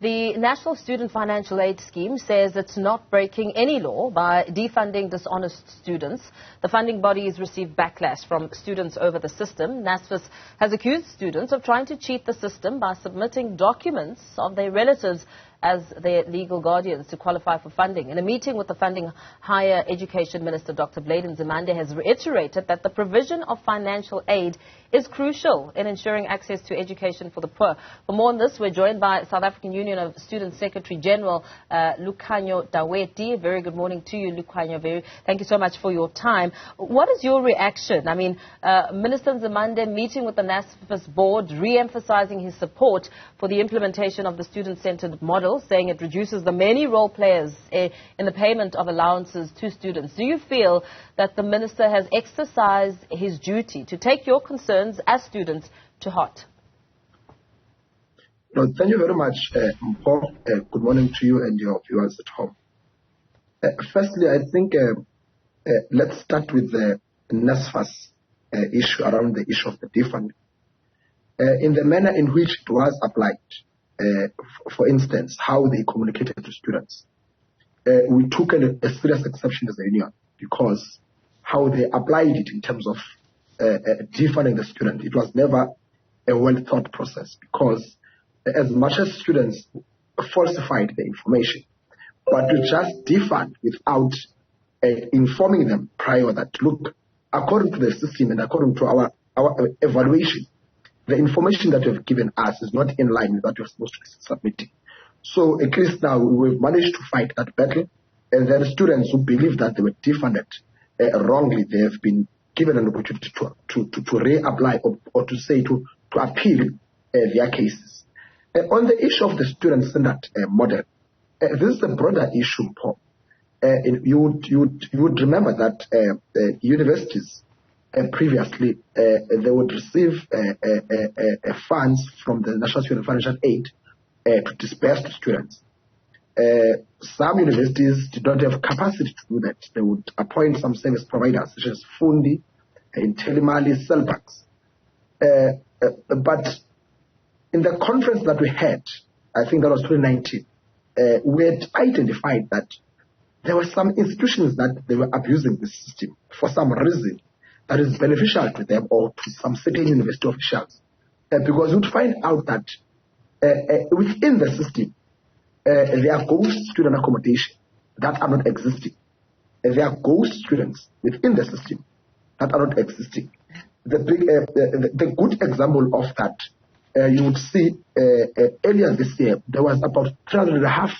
The National Student Financial Aid Scheme says it's not breaking any law by defunding dishonest students. The funding body has received backlash from students over the system. NSFAS has accused students of trying to cheat the system by submitting documents of their relatives as their legal guardians to qualify for funding. In a meeting with the Funding Higher Education Minister, Dr. Nzimande has reiterated that the provision of financial aid is crucial in ensuring access to education for the poor. For more on this, we're joined by South African Union of Student Secretary General Lukhanyo Daweti. Very good morning to you, Lukhanyo. Thank you so much for your time. What is your reaction? I mean, Minister Nzimande meeting with the NSFAS board, re-emphasizing his support for the implementation of the student-centered model, saying it reduces the many role players in the payment of allowances to students. Do you feel that the minister has exercised his duty to take your concerns as students to heart? No, thank you very much, Paul. Good morning to you and your viewers at home. Firstly, I think let's start with the NSFAS issue around the issue of the defunding. In the manner in which it was applied, for instance, how they communicated to students. We took a serious exception as a union because how they applied it in terms of defunding the student, it was never a well-thought process because as much as students falsified the information, but to just defund without informing them prior that, look, according to the system and according to our evaluation, the information that you have given us is not in line with what you're supposed to be submitting. So at least now we've managed to fight that battle, and then students who believe that they were defunded wrongly, they have been given an opportunity to reapply or to say to appeal their cases. On the issue of the student-centered model, this is a broader issue, Paul. You would remember that universities previously, they would receive funds from the National Student Financial Aid to disperse to students. Some universities did not have capacity to do that. They would appoint some service providers, such as Fundi, Telemali, Cellbacks. But in the conference that we had, I think that was 2019, we had identified that there were some institutions that they were abusing the system for some reason that is beneficial to them or to some certain university officials. Because you'd find out that within the system, there are ghost student accommodation that are not existing. There are ghost students within the system that are not existing. The good example of that, you would see earlier this year, there was about 3.5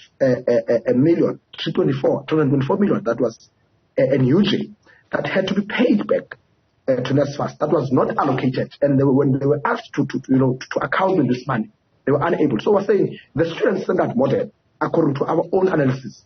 million, 324 million that was an UJ that had to be paid back to NSFAS. That was not allocated, and when they were asked to account with this money, they were unable. So we're saying the student-centered model, according to our own analysis,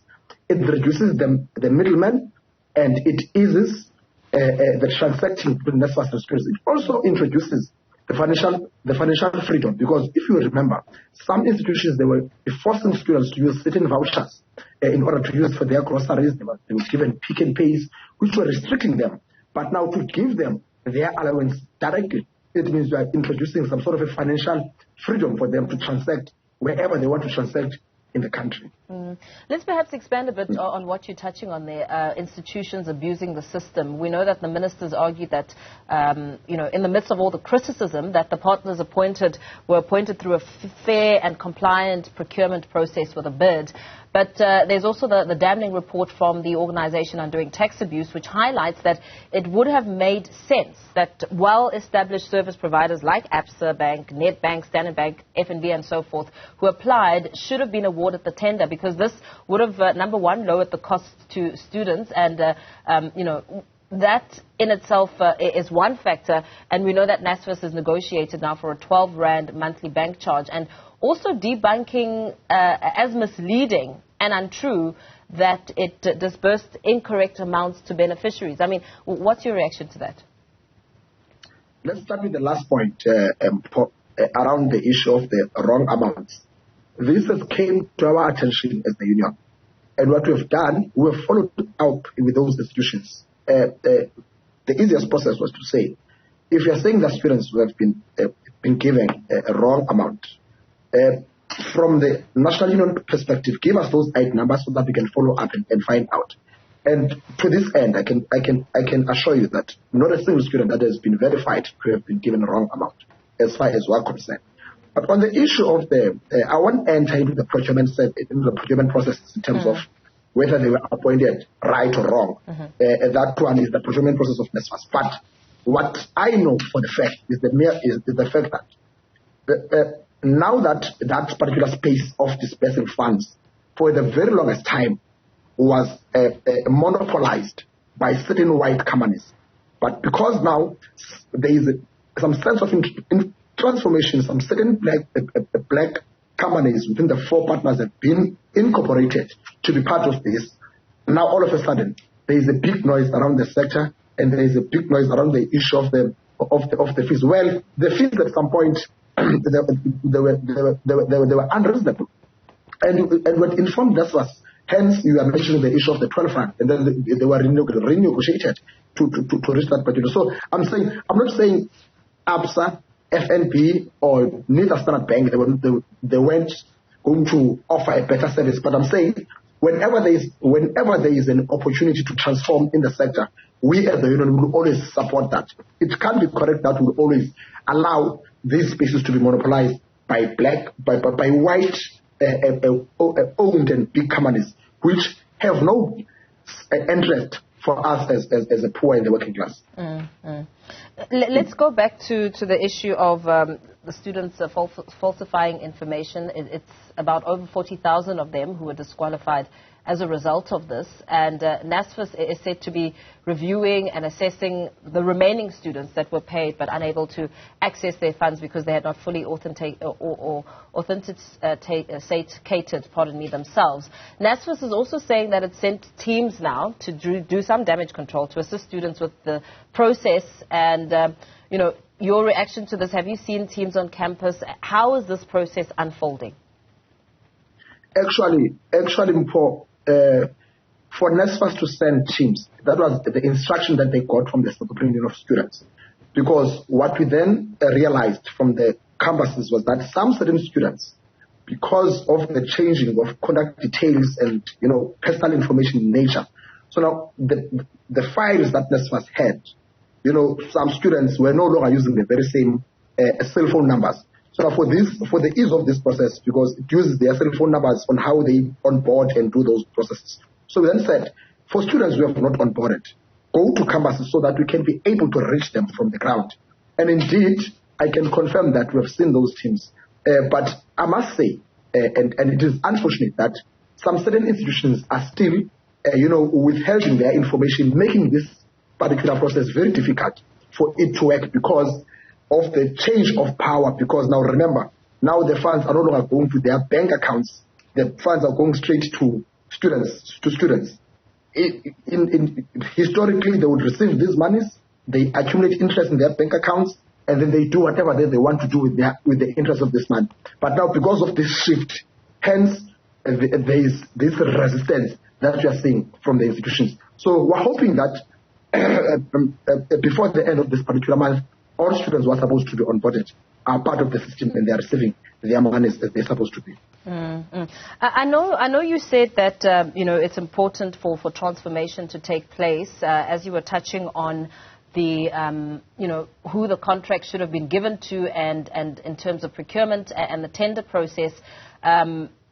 it reduces the middleman and it eases the transacting between NSFAS and students. It also introduces the financial freedom, because if you remember, some institutions, they were forcing students to use certain vouchers in order to use for their groceries. They were given pick and pays, which were restricting them. But now to give them their allowance directly, it means you are introducing some sort of a financial freedom for them to transact wherever they want to transact in the country. Let's perhaps expand a bit on what you're touching on there, institutions abusing the system. We know that the ministers argued that, in the midst of all the criticism, that the partners were appointed through a fair and compliant procurement process with a bid. But there's also the damning report from the Organization Undoing Tax Abuse, which highlights that it would have made sense that well-established service providers like Absa Bank, Nedbank, Standard Bank, FNB and so forth, who applied, should have been awarded the tender, because this would have, number one, lowered the cost to students, and, that in itself is one factor. And we know that NSFAS has negotiated now for a 12 Rand monthly bank charge, and also debunking as misleading and untrue that it disbursed incorrect amounts to beneficiaries. I mean, what's your reaction to that? Let's start with the last point around the issue of the wrong amounts. This has came to our attention as the union. And what we have done, we have followed up with those institutions. The easiest process was to say, if you are saying that students who have been given a wrong amount, from the National Union perspective, give us those ID numbers so that we can follow up and find out. And to this end, I can assure you that not a single student that has been verified to have been given a wrong amount, as far as we're concerned. But on the issue of I won't enter into the procurement processes in terms of whether they were appointed right or wrong. That one is the procurement process of NSFAS. But what I know for the fact is the fact that now that particular space of dispersing funds for the very longest time was monopolized by certain white companies. But because now there is some sense of transformation, some certain black companies within the four partners have been incorporated to be part of this, now all of a sudden there is a big noise around the sector, and there is a big noise around the issue of the fees. Well, the fees at some point they were unreasonable, and what informed us was, hence you are mentioning the issue of the 12 rand, and then they were renegotiated to reach that particular. So I'm not saying ABSA, FNB, or neither Standard Bank they weren't going to offer a better service, but I'm saying whenever there is an opportunity to transform in the sector, we as the union will always support that. It can't be correct that we will always allow these spaces to be monopolized by white owned and big companies, which have no interest for us as a poor and the working class. Let's go back to the issue of the students falsifying information. It's about over 40,000 of them who were disqualified as a result of this. And NSFAS is said to be reviewing and assessing the remaining students that were paid but unable to access their funds because they had not fully authenticated themselves. NSFAS is also saying that it sent teams now to do some damage control to assist students with the process. And, your reaction to this, have you seen teams on campus? How is this process unfolding? Actually, Mpho, for NSFAS to send teams, that was the instruction that they got from the South African Union of Students. Because what we then realized from the campuses was that some certain students, because of the changing of conduct details and, personal information in nature, so now the files that NSFAS had, some students were no longer using the very same cell phone numbers. So for the ease of this process, because it uses their cell phone numbers on how they onboard and do those processes. So we then said, for students who have not onboarded, go to campuses so that we can be able to reach them from the ground. And indeed, I can confirm that we have seen those teams. But I must say, and it is unfortunate that some certain institutions are still, withholding their information, making this particular process very difficult for it to work because of the change of power. Because now remember, now the funds are no longer going to their bank accounts. The funds are going straight to students. Historically, they would receive these monies, they accumulate interest in their bank accounts, and then they do whatever they want to do with the interest of this money. But now, because of this shift, hence there is this resistance that we are seeing from the institutions. So we're hoping that before the end of this particular month, all students who are supposed to be onboarded are part of the system and they are receiving their monies as they're supposed to be. I know you said that it's important for transformation to take place, as you were touching on the who the contract should have been given to and in terms of procurement and the tender process,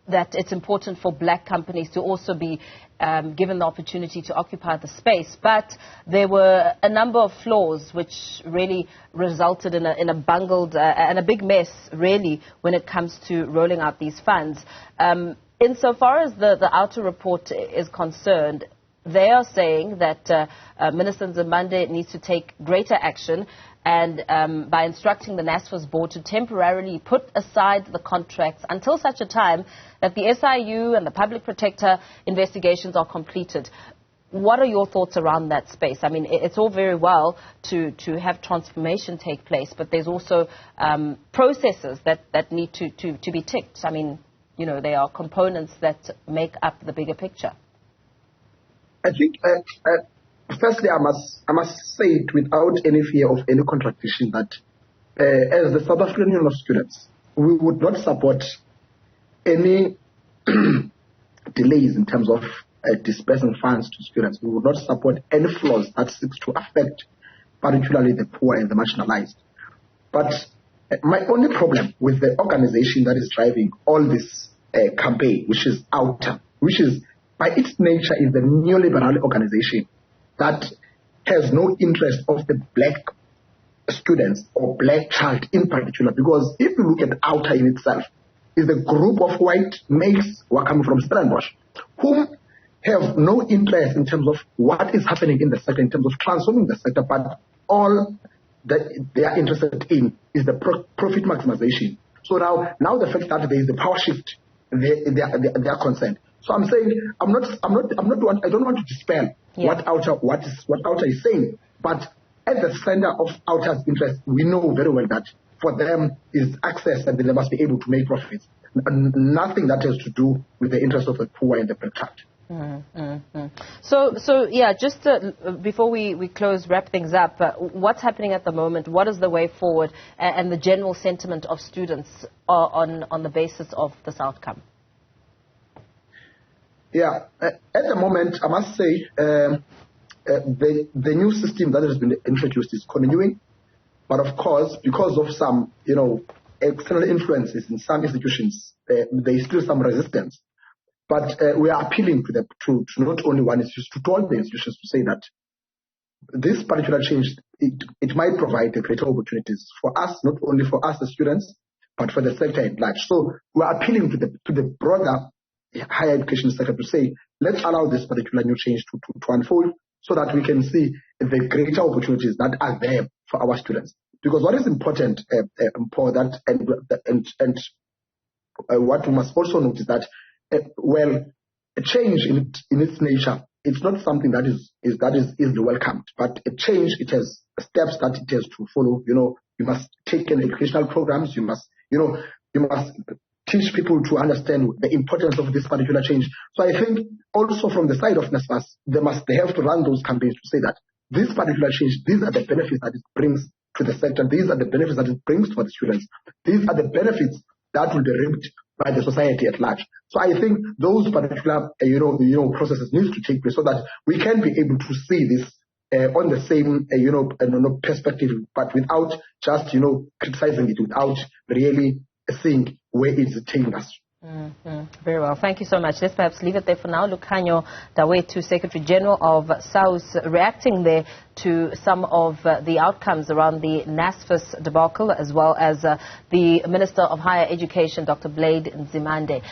that it's important for black companies to also be given the opportunity to occupy the space. But there were a number of flaws which really resulted in a bungled and a big mess, really, when it comes to rolling out these funds. Insofar as the outer report is concerned, they are saying that Minister Nzimande needs to take greater action and by instructing the NSFAS board to temporarily put aside the contracts until such a time that the SIU and the Public Protector investigations are completed. What are your thoughts around that space? I mean, it's all very well to have transformation take place, but there's also processes that need to be ticked. I mean, there are components that make up the bigger picture. I think, firstly, I must say it without any fear of any contradiction that as the South African Union of Students, we would not support any delays in terms of dispersing funds to students. We will not support any flaws that seeks to affect particularly the poor and the marginalized. But my only problem with the organization that is driving all this campaign, which is OUTA, which is by its nature is the neoliberal organization that has no interest of the black students or black child in particular. Because if you look at OUTA in itself, is a group of white males who are coming from Stellenbosch, whom have no interest in terms of what is happening in the sector, in terms of transforming the sector, but all that they are interested in is the profit maximization. So now the fact that there is the power shift, they are concerned. So I'm saying I don't want to dispel what OUTA is saying, but at the center of OUTA's interest, we know very well that for them is access, and they must be able to make profits. Nothing that has to do with the interest of the poor and the black child. So yeah, just before we wrap things up, what's happening at the moment? What is the way forward, and the general sentiment of students on the basis of this outcome? Yeah, at the moment, I must say the new system that has been introduced is continuing, but of course, because of some external influences in some institutions, there is still some resistance. But we are appealing to not only one institution, to all the institutions, to say that this particular change, it might provide greater opportunities for us, not only for us as students, but for the sector at large. So we are appealing to the broader higher education sector to say, let's allow this particular new change to unfold so that we can see the greater opportunities that are there for our students. Because what is important, Paul, and what we must also note is that a change in its nature, it's not something that is easily welcomed, but a change, it has steps that it has to follow. You must take in educational programs. You must teach people to understand the importance of this particular change. So I think also from the side of NSFAS, they have to run those campaigns to say that this particular change, these are the benefits that it brings to the sector. These are the benefits that it brings for the students. These are the benefits that will be reaped by the society at large. So I think those particular processes need to take place so that we can be able to see this on the same perspective, but without just criticizing it, without really seeing where it's taking us. Very well. Thank you so much. Let's perhaps leave it there for now. Lukhanyo Daweti, Secretary General of SAUS, reacting there to some of the outcomes around the NSFAS debacle, as well as the Minister of Higher Education, Dr. Blade Nzimande.